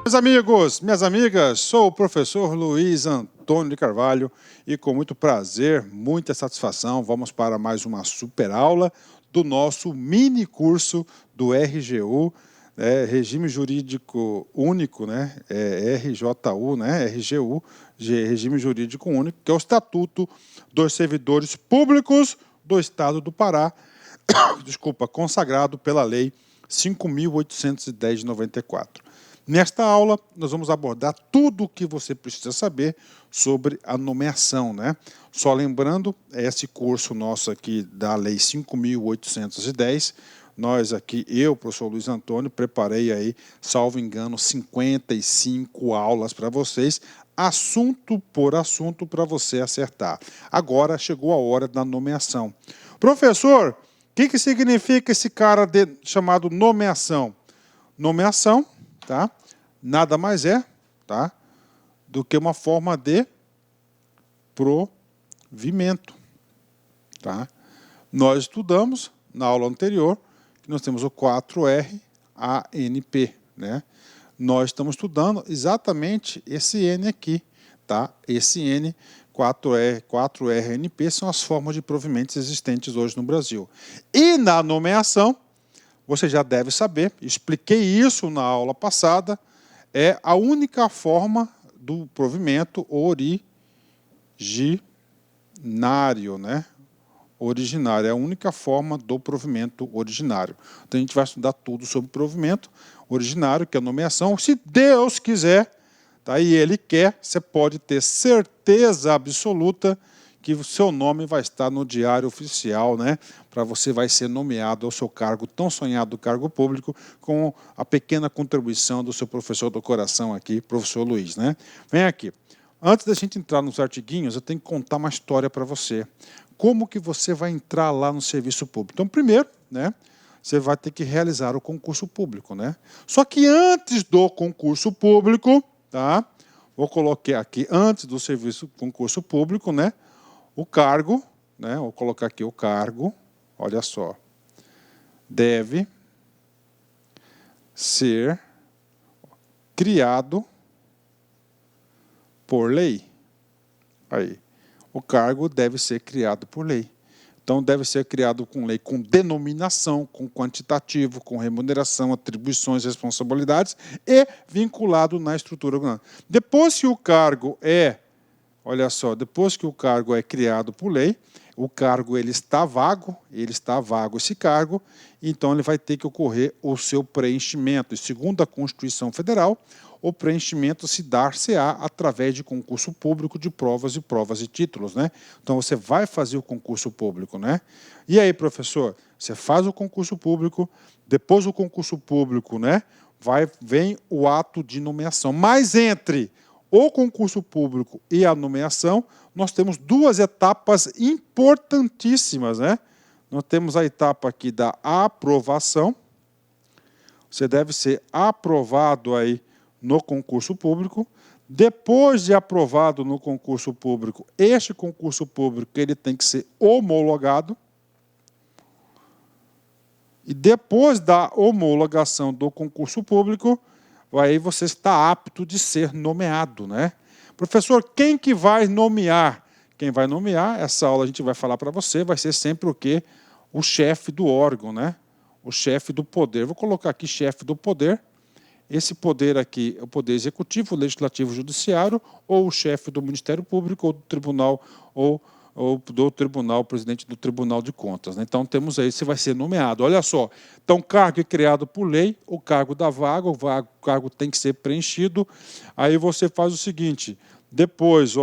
Meus amigos, minhas amigas, sou o professor Luiz Antônio de Carvalho e com muito prazer, muita satisfação, vamos para mais uma super aula do nosso mini curso do RGU, Regime Jurídico Único, RJU, RGU, Regime Jurídico Único, que é o Estatuto dos Servidores Públicos do Estado do Pará, consagrado pela Lei 5.810 de 94. Nesta aula, nós vamos abordar tudo o que você precisa saber sobre a nomeação, Só lembrando, esse curso nosso aqui da Lei 5.810, nós aqui, eu, professor Luiz Antônio, preparei aí, salvo engano, 55 aulas para vocês, assunto por assunto para você acertar. Agora chegou a hora da nomeação. Professor, o que significa esse cara chamado nomeação? Nomeação, tá? Nada mais é, tá, do que uma forma de provimento, tá? Nós estudamos na aula anterior que nós temos o 4R ANP, Nós estamos estudando exatamente esse N aqui, tá? Esse N 4RNP são as formas de provimentos existentes hoje no Brasil. E na nomeação, você já deve saber, expliquei isso na aula passada, é a única forma do provimento originário, Originário, é a única forma do provimento originário. Então a gente vai estudar tudo sobre provimento originário, que é a nomeação. Se Deus quiser, tá, e Ele quer, você pode ter certeza absoluta que o seu nome vai estar no diário oficial, para você vai ser nomeado ao seu cargo, tão sonhado cargo público, com a pequena contribuição do seu professor do coração aqui, professor Luiz, Vem aqui. Antes da gente entrar nos artiguinhos, eu tenho que contar uma história para você. Como que você vai entrar lá no serviço público? Então, primeiro, você vai ter que realizar o concurso público, Só que antes do concurso público, tá? Vou colocar aqui, antes do concurso público, o cargo, vou colocar aqui o cargo, olha só, deve ser criado por lei. Aí, o cargo deve ser criado por lei. Então, deve ser criado com lei, com denominação, com quantitativo, com remuneração, atribuições, responsabilidades e vinculado na estrutura orgânica. Depois que o cargo olha só, depois que o cargo é criado por lei, o cargo está vago esse cargo, então ele vai ter que ocorrer o seu preenchimento. E segundo a Constituição Federal, o preenchimento se dar-se-á através de concurso público de provas e títulos, Então você vai fazer o concurso público, E aí, professor, você faz o concurso público, depois do concurso público, vem o ato de nomeação. Mas entre o concurso público e a nomeação, nós temos duas etapas importantíssimas, Nós temos a etapa aqui da aprovação. Você deve ser aprovado aí no concurso público. Depois de aprovado no concurso público, este concurso público ele tem que ser homologado. E depois da homologação do concurso público, aí você está apto de ser nomeado, Professor, quem que vai nomear? Quem vai nomear, essa aula a gente vai falar para você, vai ser sempre o quê? O chefe do órgão, O chefe do poder. Vou colocar aqui chefe do poder. Esse poder aqui é o poder executivo, legislativo, judiciário, ou o chefe do Ministério Público, ou do tribunal, ou do tribunal, presidente do Tribunal de Contas. Então, temos aí, você vai ser nomeado. Olha só, então, cargo é criado por lei, o cargo da vaga, o cargo tem que ser preenchido. Aí você faz o seguinte, depois,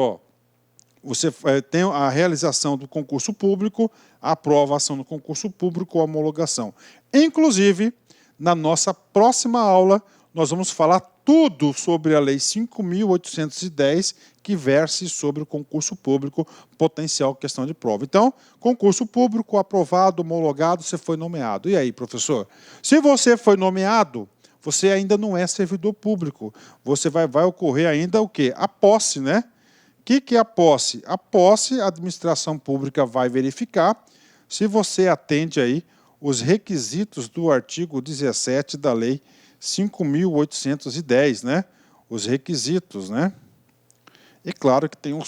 você tem a realização do concurso público, a aprovação do concurso público, a homologação. Inclusive, na nossa próxima aula, nós vamos falar tudo sobre a Lei 5.810, que verse sobre o concurso público, potencial questão de prova. Então, concurso público, aprovado, homologado, você foi nomeado. E aí, professor? Se você foi nomeado, você ainda não é servidor público. Você vai ocorrer ainda o quê? A posse, O que é a posse? A posse, a administração pública vai verificar se você atende aí os requisitos do artigo 17 da Lei 5.810, né? Os requisitos, né? E claro que tem um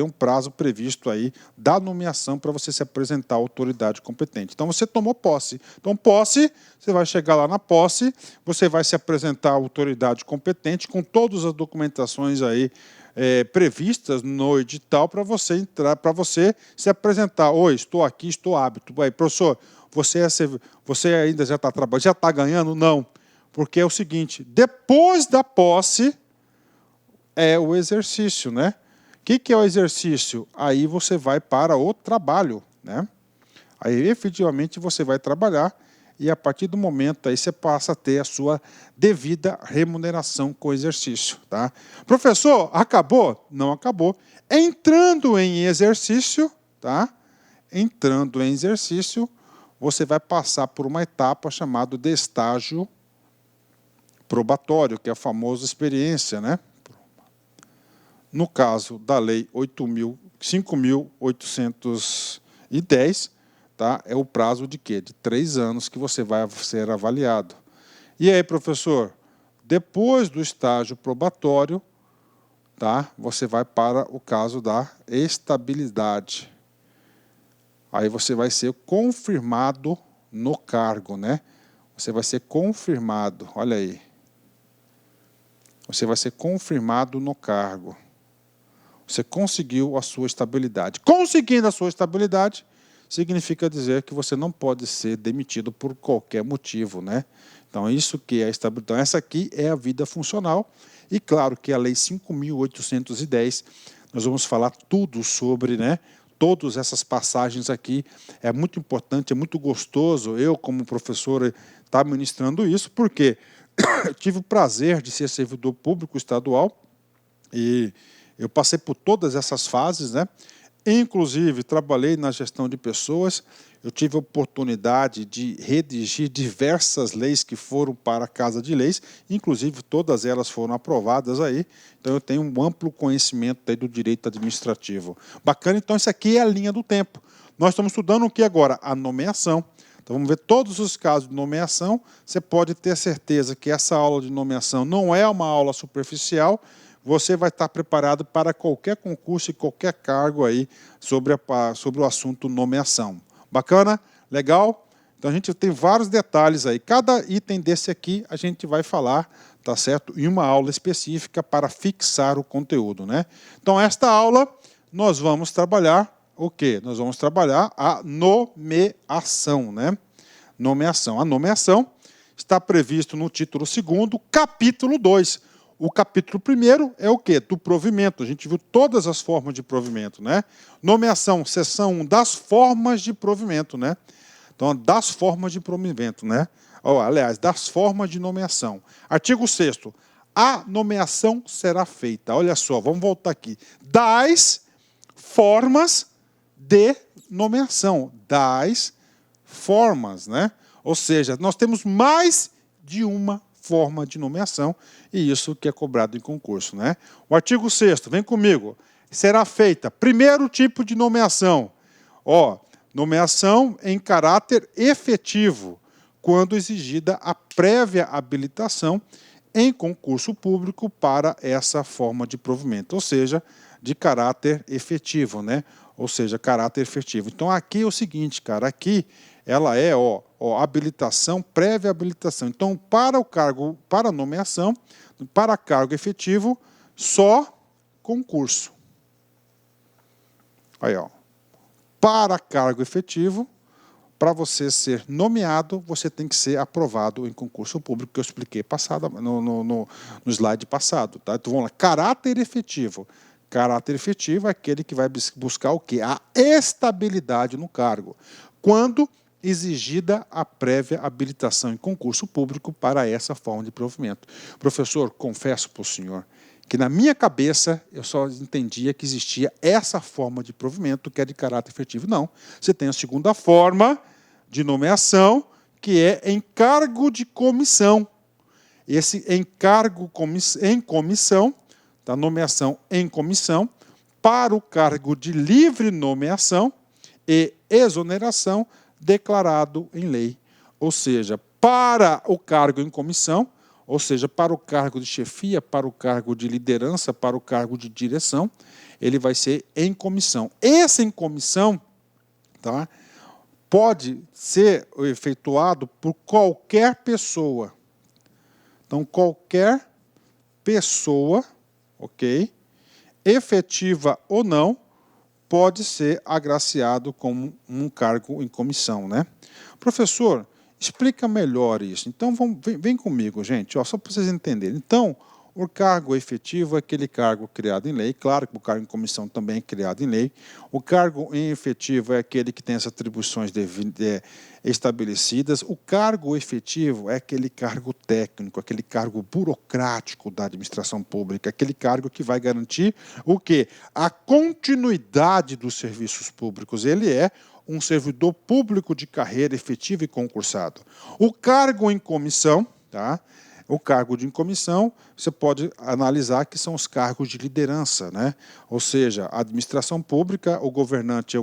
prazo previsto aí da nomeação para você se apresentar à autoridade competente. Então, você tomou posse. Então, posse, você vai chegar lá na posse, você vai se apresentar à autoridade competente com todas as documentações aí previstas no edital para você entrar, para você se apresentar. Oi, estou aqui, estou apto. Aí, professor, você ainda já está trabalhando, já está ganhando? Não. Porque é o seguinte, depois da posse é o exercício, né? O que é o exercício? Aí você vai para o trabalho, né? Aí efetivamente você vai trabalhar e a partir do momento aí você passa a ter a sua devida remuneração com o exercício, tá? Professor, acabou? Não acabou. Entrando em exercício, tá? Entrando em exercício, você vai passar por uma etapa chamada de estágio probatório, que é a famosa experiência, né? No caso da Lei 5.810, tá? É o prazo de quê? De 3 anos que você vai ser avaliado. E aí, professor, depois do estágio probatório, tá? Você vai para o caso da estabilidade. Aí você vai ser confirmado no cargo, né? Você vai ser confirmado, olha aí. Você vai ser confirmado no cargo. Você conseguiu a sua estabilidade. Conseguindo a sua estabilidade, significa dizer que você não pode ser demitido por qualquer motivo, né? Então, isso que é a estabilidade. Então, essa aqui é a vida funcional. E, claro, que a Lei 5.810, nós vamos falar tudo sobre, né? Todas essas passagens aqui. É muito importante, é muito gostoso eu, como professor, estar ministrando isso, porque eu tive o prazer de ser servidor público estadual e eu passei por todas essas fases, né? Inclusive, trabalhei na gestão de pessoas, eu tive a oportunidade de redigir diversas leis que foram para a Casa de Leis, inclusive todas elas foram aprovadas aí, então eu tenho um amplo conhecimento aí do direito administrativo. Bacana, então isso aqui é a linha do tempo. Nós estamos estudando o que agora? A nomeação. Então vamos ver todos os casos de nomeação, você pode ter certeza que essa aula de nomeação não é uma aula superficial, você vai estar preparado para qualquer concurso e qualquer cargo aí sobre o assunto nomeação. Bacana? Legal? Então a gente tem vários detalhes aí. Cada item desse aqui a gente vai falar, tá certo? Em uma aula específica para fixar o conteúdo, né? Então esta aula nós vamos trabalhar o quê? Nós vamos trabalhar a nomeação, né? Nomeação. A nomeação está previsto no título 2º, capítulo 2. O capítulo 1º é o quê? Do provimento. A gente viu todas as formas de provimento, né? Nomeação, seção 1, das formas de provimento, né? Então, das formas de provimento, né? Aliás, das formas de nomeação. Artigo 6º. A nomeação será feita. Olha só, vamos voltar aqui. Das formas de nomeação. Das formas, né? Ou seja, nós temos mais de uma forma de nomeação, e isso que é cobrado em concurso, né? O artigo 6º, vem comigo, será feita, primeiro tipo de nomeação, nomeação em caráter efetivo, quando exigida a prévia habilitação em concurso público para essa forma de provimento, ou seja, de caráter efetivo, né? Ou seja, caráter efetivo. Então, aqui é o seguinte, cara, aqui ela é, habilitação, prévia habilitação. Então, para o cargo, para a nomeação, para cargo efetivo, só concurso. Aí, para cargo efetivo, para você ser nomeado, você tem que ser aprovado em concurso público, que eu expliquei no slide passado. Tá? Então, vamos lá. Caráter efetivo. Caráter efetivo é aquele que vai buscar o quê? A estabilidade no cargo. Quando exigida a prévia habilitação em concurso público para essa forma de provimento. Professor, confesso para o senhor que na minha cabeça eu só entendia que existia essa forma de provimento que é de caráter efetivo. Não. Você tem a segunda forma de nomeação, que é encargo de comissão. Esse encargo em comissão, da nomeação em comissão, para o cargo de livre nomeação e exoneração declarado em lei. Ou seja, para o cargo em comissão, ou seja, para o cargo de chefia, para o cargo de liderança, para o cargo de direção, ele vai ser em comissão. Esse em comissão, tá, pode ser efetuado por qualquer pessoa. Então, qualquer pessoa, ok, efetiva ou não, pode ser agraciado com um cargo em comissão, né? Professor, explica melhor isso. Então, vem comigo, gente, ó, só para vocês entenderem. Então, o cargo efetivo é aquele cargo criado em lei. Claro que o cargo em comissão também é criado em lei. O cargo em efetivo é aquele que tem as atribuições estabelecidas. O cargo efetivo é aquele cargo técnico, aquele cargo burocrático da administração pública, aquele cargo que vai garantir o quê? A continuidade dos serviços públicos. Ele é um servidor público de carreira efetivo e concursado. O cargo em comissão, tá? O cargo de comissão, você pode analisar que são os cargos de liderança, né? Ou seja, a administração pública, o governante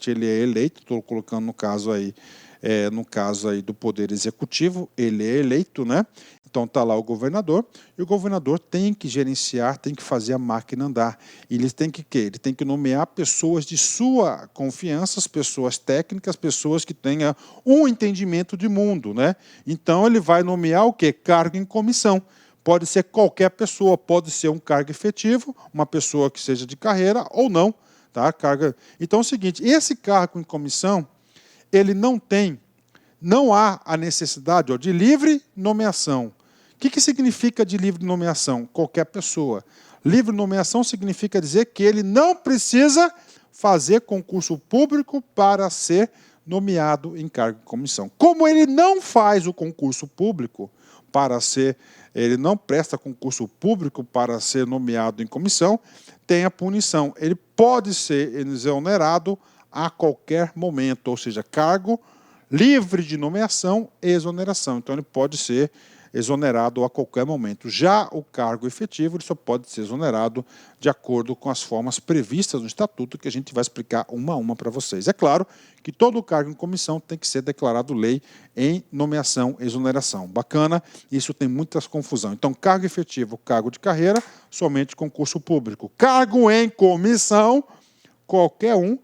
ele é eleito, estou colocando no caso aí do Poder Executivo, ele é eleito, né? Então está lá o governador, e o governador tem que gerenciar, tem que fazer a máquina andar. E ele tem que quê? Ele tem que nomear pessoas de sua confiança, pessoas técnicas, pessoas que tenham um entendimento de mundo, né? Então ele vai nomear o quê? Cargo em comissão. Pode ser qualquer pessoa, pode ser um cargo efetivo, uma pessoa que seja de carreira ou não, tá? Então é o seguinte, esse cargo em comissão, ele não há a necessidade de livre nomeação. O que significa de livre nomeação? Qualquer pessoa. Livre nomeação significa dizer que ele não precisa fazer concurso público para ser nomeado em cargo de comissão. Como ele não faz o concurso público ele não presta concurso público para ser nomeado em comissão, tem a punição. Ele pode ser exonerado a qualquer momento, ou seja, cargo livre de nomeação e exoneração. Então, ele pode ser exonerado a qualquer momento. Já o cargo efetivo, ele só pode ser exonerado de acordo com as formas previstas no Estatuto, que a gente vai explicar uma a uma para vocês. É claro que todo cargo em comissão tem que ser declarado lei em nomeação e exoneração. Bacana, isso tem muitas confusão. Então, cargo efetivo, cargo de carreira, somente concurso público. Cargo em comissão, qualquer um,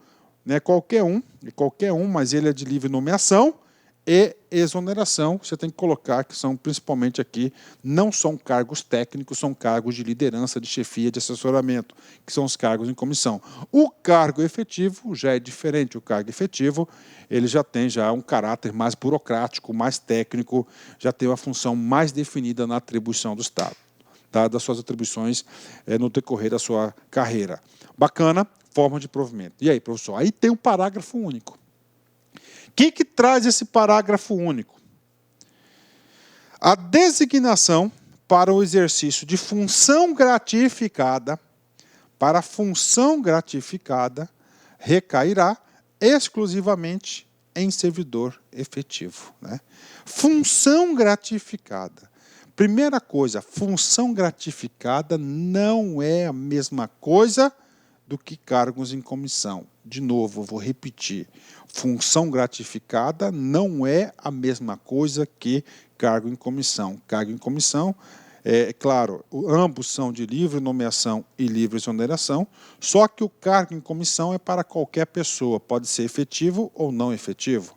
mas ele é de livre nomeação e exoneração. Você tem que colocar que são principalmente aqui, não são cargos técnicos, são cargos de liderança, de chefia, de assessoramento, que são os cargos em comissão. O cargo efetivo já é diferente. O cargo efetivo, ele já tem um caráter mais burocrático, mais técnico, já tem uma função mais definida na atribuição do Estado, tá? Das suas atribuições no decorrer da sua carreira. Bacana, forma de provimento. E aí, professor? Aí tem um parágrafo único. O que traz esse parágrafo único? A designação para o exercício de função gratificada, recairá exclusivamente em servidor efetivo, né? Função gratificada. Primeira coisa, função gratificada não é a mesma coisa do que cargos em comissão. De novo, vou repetir. Função gratificada não é a mesma coisa que cargo em comissão. Cargo em comissão, claro, ambos são de livre nomeação e livre exoneração, só que o cargo em comissão é para qualquer pessoa, pode ser efetivo ou não efetivo.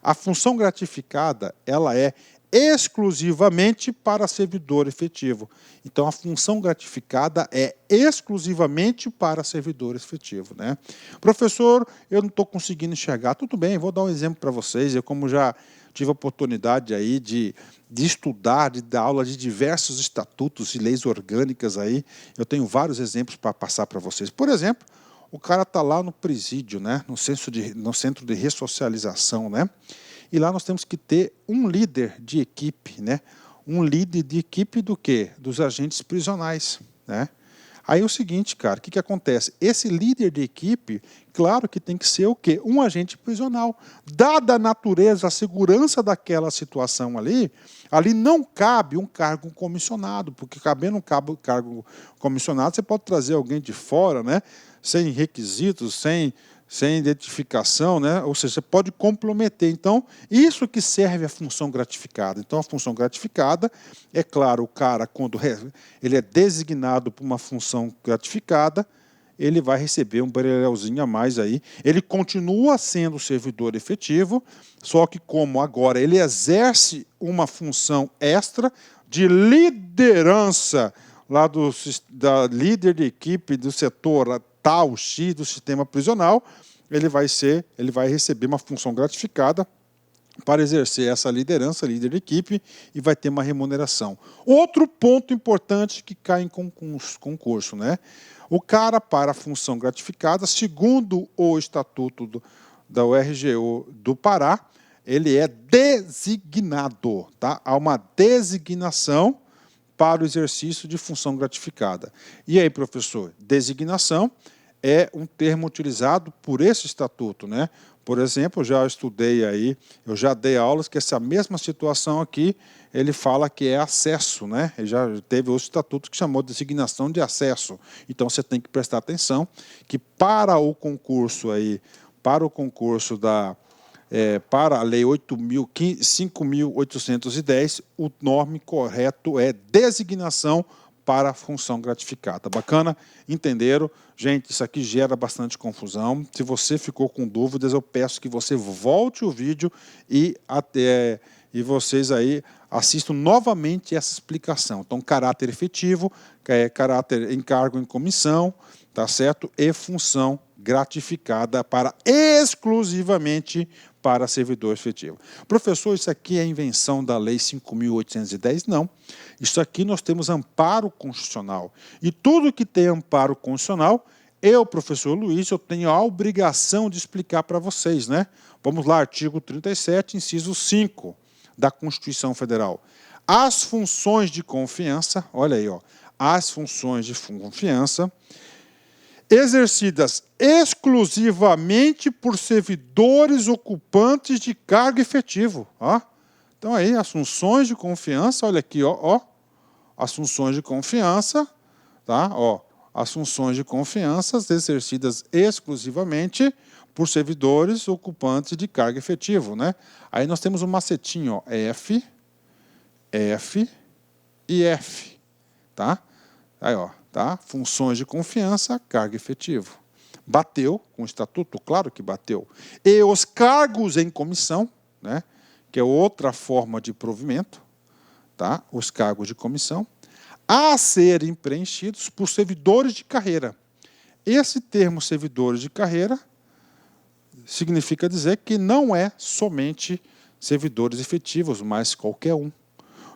A função gratificada, ela é exclusivamente para servidor efetivo. Então, a função gratificada é exclusivamente para servidor efetivo, né? Professor, eu não estou conseguindo enxergar. Tudo bem, vou dar um exemplo para vocês. Eu, como já tive a oportunidade aí de estudar, de dar aula de diversos estatutos e leis orgânicas aí, eu tenho vários exemplos para passar para vocês. Por exemplo, o cara está lá no presídio, né? no centro de ressocialização, né? E lá nós temos que ter um líder de equipe, né? Um líder de equipe do quê? Dos agentes prisionais, né? Aí é o seguinte, cara, o que acontece? Esse líder de equipe, claro que tem que ser o quê? Um agente prisional. Dada a natureza, a segurança daquela situação ali não cabe um cargo comissionado, porque cabendo um cargo comissionado, você pode trazer alguém de fora, né? Sem requisitos, sem sem identificação, né? Ou seja, você pode comprometer. Então, isso que serve a função gratificada. Então, a função gratificada, é claro, o cara, quando ele é designado por uma função gratificada, ele vai receber um barelhãozinho a mais aí. Ele continua sendo servidor efetivo, só que como agora ele exerce uma função extra de liderança lá da líder de equipe do setor tal X do sistema prisional, ele vai receber uma função gratificada para exercer essa liderança, líder de equipe, e vai ter uma remuneração. Outro ponto importante que cai em concurso, né? O cara, para a função gratificada, segundo o Estatuto da URGO do Pará, ele é designado, tá? Há uma designação para o exercício de função gratificada. E aí, professor, designação é um termo utilizado por esse estatuto, né? Por exemplo, eu já estudei aí, eu já dei aulas que essa mesma situação aqui, ele fala que é acesso, né? Ele já teve outro estatuto que chamou de designação de acesso. Então você tem que prestar atenção que para o concurso aí, para o concurso para a Lei 5.810, o nome correto é designação para a função gratificada. Bacana? Entenderam? Gente, isso aqui gera bastante confusão. Se você ficou com dúvidas, eu peço que você volte o vídeo e vocês aí assistam novamente essa explicação. Então, caráter efetivo, caráter encargo em comissão, tá certo? E função gratificada exclusivamente para servidor efetivo. Professor, isso aqui é invenção da Lei 5.810? Não. Isso aqui nós temos amparo constitucional. E tudo que tem amparo constitucional, eu, professor Luiz, eu tenho a obrigação de explicar para vocês, né? Vamos lá, artigo 37, inciso 5 da Constituição Federal. As funções de confiança, olha aí, ó, as funções de confiança exercidas exclusivamente por servidores ocupantes de cargo efetivo. Ó. Então, aí, as funções de confiança, olha aqui, ó, as funções de confiança, tá? Ó, as funções de confiança exercidas exclusivamente por servidores ocupantes de cargo efetivo, né? Aí nós temos um macetinho, ó, F e F, tá? Aí, ó. Tá? Funções de confiança, cargo efetivo. Bateu com o estatuto? Claro que bateu. E os cargos em comissão, né? Que é outra forma de provimento, tá? Os cargos de comissão, a serem preenchidos por servidores de carreira. Esse termo servidores de carreira significa dizer que não é somente servidores efetivos, mas qualquer um.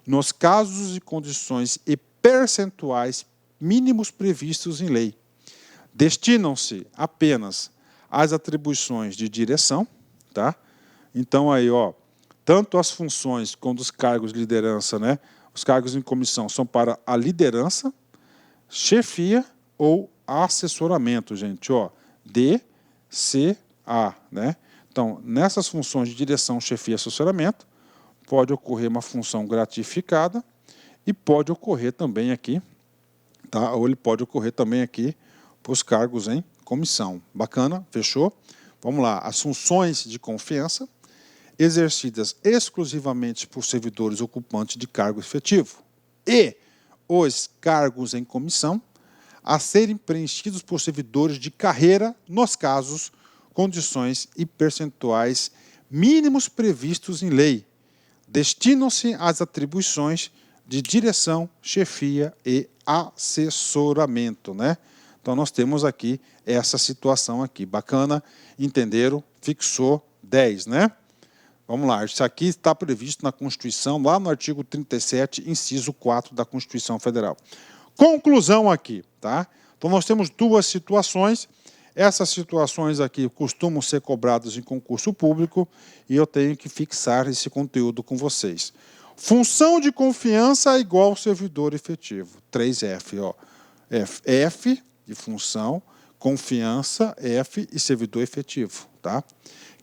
Nos casos e condições e percentuais mínimos previstos em lei. Destinam-se apenas às atribuições de direção, tá? Então aí, ó, tanto as funções quanto os cargos de liderança, né? Os cargos em comissão são para a liderança, chefia ou assessoramento, gente, ó, DCA, né? Então, nessas funções de direção, chefia e assessoramento, pode ocorrer uma função gratificada e pode ocorrer também aqui, tá? Ou ele pode ocorrer também aqui para os cargos em comissão. Bacana? Fechou? Vamos lá. As funções de confiança exercidas exclusivamente por servidores ocupantes de cargo efetivo e os cargos em comissão a serem preenchidos por servidores de carreira nos casos, condições e percentuais mínimos previstos em lei. Destinam-se às atribuições de direção, chefia e assessoramento, né? Então, nós temos aqui essa situação aqui. Bacana? Entenderam? Fixou 10, né? Vamos lá. Isso aqui está previsto na Constituição, lá no artigo 37, inciso 4 da Constituição Federal. Conclusão aqui, tá? Então, nós temos duas situações. Essas situações aqui costumam ser cobradas em concurso público e eu tenho que fixar esse conteúdo com vocês. Função de confiança é igual servidor efetivo. 3F, ó. F de função, confiança, F e servidor efetivo, tá?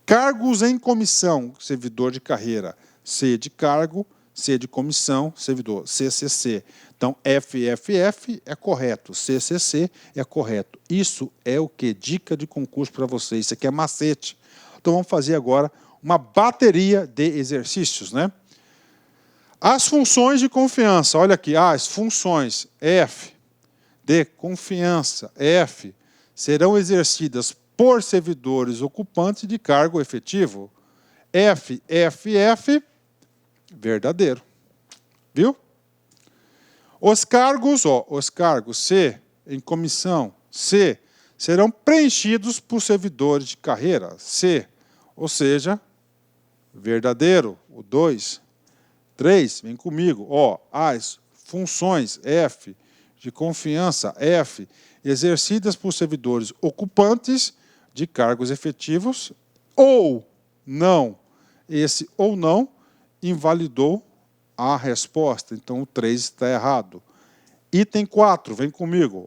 Cargos em comissão, servidor de carreira, C de cargo, C de comissão, servidor, CCC. Então, FFF é correto, CCC é correto. Isso é o que? Dica de concurso para vocês. Isso aqui é macete. Então, vamos fazer agora uma bateria de exercícios, né? As funções de confiança, olha aqui, as funções F de confiança, F, serão exercidas por servidores ocupantes de cargo efetivo. FFF, verdadeiro. Viu? Os cargos C, em comissão, C, serão preenchidos por servidores de carreira, C, ou seja, verdadeiro, o 2. 3, vem comigo, as funções F de confiança, F, exercidas por servidores ocupantes de cargos efetivos, ou não. Esse ou não invalidou a resposta, então o 3 está errado. Item 4, vem comigo,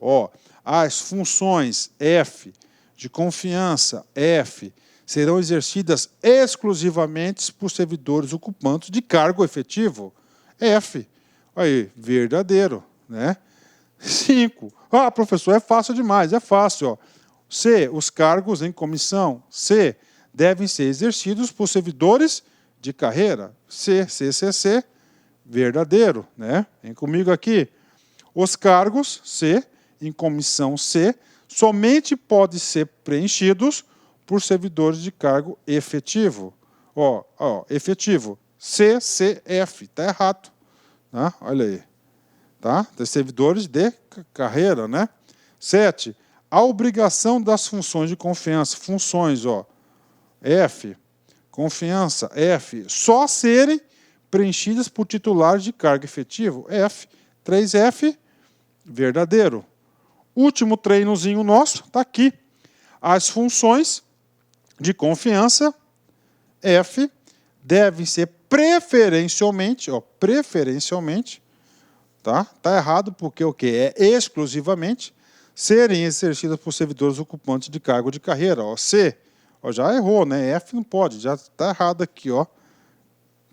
as funções F de confiança, F, serão exercidas exclusivamente por servidores ocupantes de cargo efetivo. F. Aí, verdadeiro, né? 5. Professor, é fácil demais. É fácil. C. Os cargos em comissão, C, devem ser exercidos por servidores de carreira. C, CCC, verdadeiro, né? Vem comigo aqui. Os cargos, C, em comissão, C, somente podem ser preenchidos por servidores de cargo efetivo. Efetivo. CCF. Está errado. Tá? Olha aí. Tá? Tem servidores de carreira, né? 7. A obrigação das funções de confiança. Funções, F. Confiança, F. Só serem preenchidas por titulares de cargo efetivo. F. 3F. Verdadeiro. Último treinozinho nosso, está aqui. As funções de confiança, F, devem ser preferencialmente, tá? Tá errado porque o quê? É exclusivamente serem exercidas por servidores ocupantes de cargo de carreira, C, já errou, né? F não pode, já está errado aqui,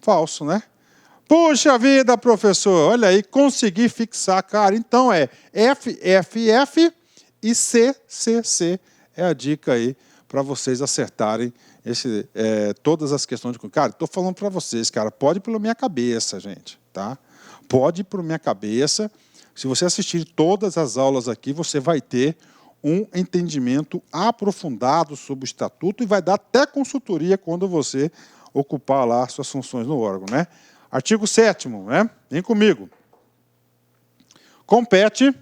falso, né? Puxa vida, professor, olha aí, consegui fixar, cara. Então é F, F, F e C, C, C. É a dica aí para vocês acertarem todas as questões de... Cara, estou falando para vocês, cara, pode ir pela minha cabeça, gente, tá? Pode ir pela minha cabeça. Se você assistir todas as aulas aqui, você vai ter um entendimento aprofundado sobre o estatuto e vai dar até consultoria quando você ocupar lá suas funções no órgão, né? Artigo 7º, né? Vem comigo. Compete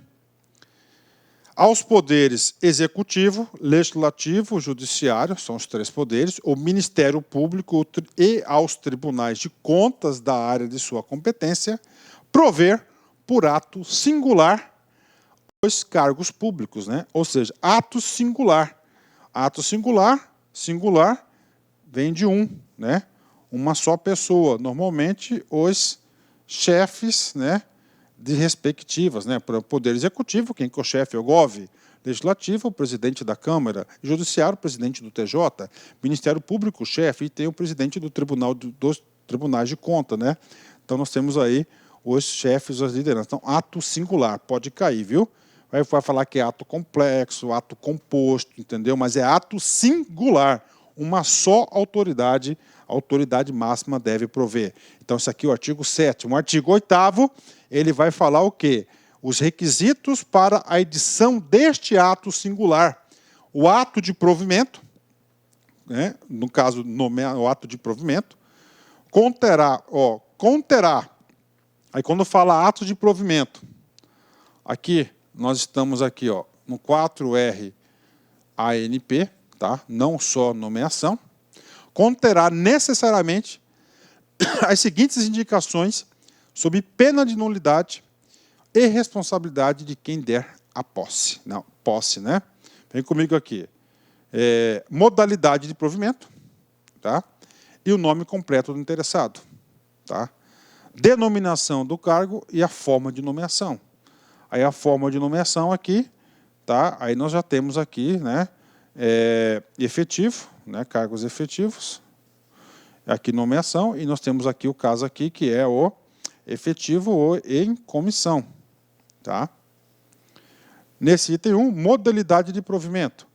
aos poderes executivo, legislativo, judiciário, são os 3 poderes, o Ministério Público e aos tribunais de contas da área de sua competência, prover por ato singular os cargos públicos, né? Ou seja, ato singular. Ato singular, singular, vem de né? Uma só pessoa. Normalmente, os chefes, né, de respectivas, né? Para o Poder Executivo, quem que é o chefe é o GOV. Legislativo, o presidente da Câmara. Judiciário, o presidente do TJ. Ministério Público, o chefe. E tem o presidente do Tribunal, dos Tribunais de Conta, né? Então, nós temos aí os chefes, as lideranças. Então, ato singular, pode cair, viu? Vai falar que é ato complexo, ato composto, entendeu? Mas é ato singular. Uma só autoridade, a autoridade máxima deve prover. Então, isso aqui é o artigo 7º. O artigo 8º, ele vai falar o quê? Os requisitos para a edição deste ato singular. O ato de provimento, né? No caso, o ato de provimento, conterá, aí quando fala ato de provimento, aqui, nós estamos aqui, no 4R ANP, tá? Não só nomeação, conterá necessariamente as seguintes indicações sob pena de nulidade e responsabilidade de quem der a posse. Não, posse, né? Vem comigo aqui. Modalidade de provimento, tá? E o nome completo do interessado, tá? Denominação do cargo e a forma de nomeação. Aí a forma de nomeação aqui, tá? Aí nós já temos aqui, né? Efetivo, né? Cargos efetivos. Aqui nomeação, e nós temos aqui o caso aqui, que é o efetivo ou em comissão. Tá? Nesse item 1, modalidade de provimento.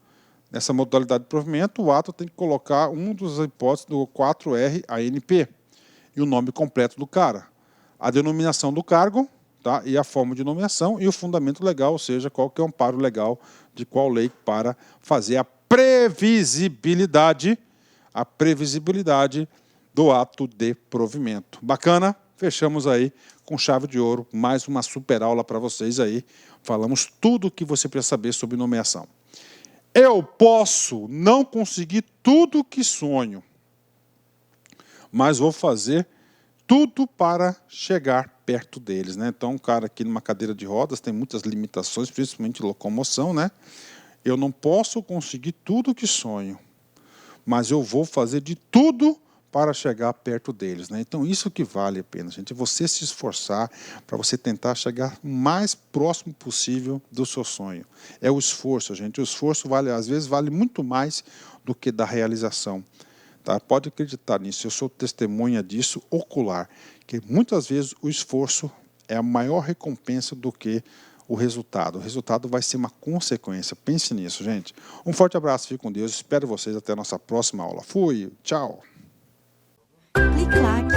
Nessa modalidade de provimento, o ato tem que colocar um dos hipóteses do 4R ANP e o nome completo do cara, a denominação do cargo, tá? E a forma de nomeação e o fundamento legal, ou seja, qual que é o amparo legal de qual lei para fazer a previsibilidade do ato de provimento. Bacana? Fechamos aí com chave de ouro, mais uma super aula para vocês aí. Falamos tudo o que você precisa saber sobre nomeação. Eu posso não conseguir tudo o que sonho, mas vou fazer tudo para chegar perto deles, né? Então, um cara aqui numa cadeira de rodas tem muitas limitações, principalmente locomoção, né? Eu não posso conseguir tudo o que sonho, mas eu vou fazer de tudo para chegar perto deles, né? Então, isso que vale a pena, gente. Você se esforçar para você tentar chegar o mais próximo possível do seu sonho. É o esforço, gente. O esforço vale, às vezes, vale muito mais do que da realização. Tá? Pode acreditar nisso. Eu sou testemunha disso ocular, que muitas vezes o esforço é a maior recompensa do que o resultado. O resultado vai ser uma consequência. Pense nisso, gente. Um forte abraço, fique com Deus. Espero vocês até a nossa próxima aula. Fui, tchau. Clique like.